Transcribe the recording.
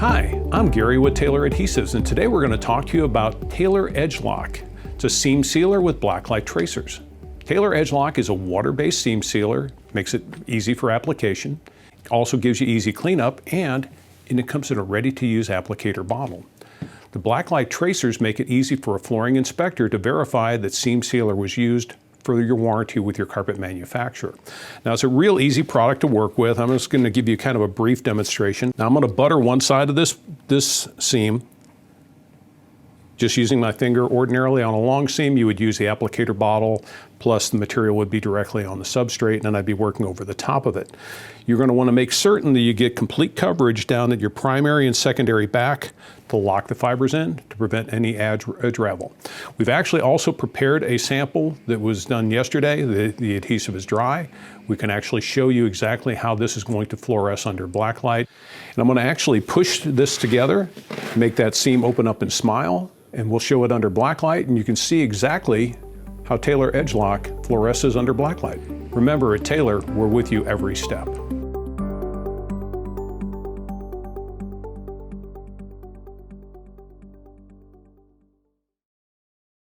Hi, I'm Gary with Taylor Adhesives, and today we're going to talk to you about Taylor Edge Lock. It's a seam sealer with Blacklight tracers. Taylor Edge Lock is a water-based seam sealer, makes it easy for application, also gives you easy cleanup, and it comes in a ready-to-use applicator bottle. The Blacklight tracers make it easy for a flooring inspector to verify that seam sealer was used for your warranty with your carpet manufacturer. Now, it's a real easy product to work with. I'm just going to give you kind of a brief demonstration. Now, I'm going to butter one side of this seam, just using my finger. Ordinarily on a long seam, you would use the applicator bottle, plus the material would be directly on the substrate, and then I'd be working over the top of it. You're going to want to make certain that you get complete coverage down at your primary and secondary back to lock the fibers in to prevent any edge ravel. We've actually also prepared a sample that was done yesterday. The adhesive is dry. We can actually show you exactly how this is going to fluoresce under Blacklight. And I'm going to actually push this together, make that seam open up and smile, and we'll show it under Blacklight, and you can see exactly how Taylor Edge Lock fluoresces under Blacklight. Remember, at Taylor, we're with you every step.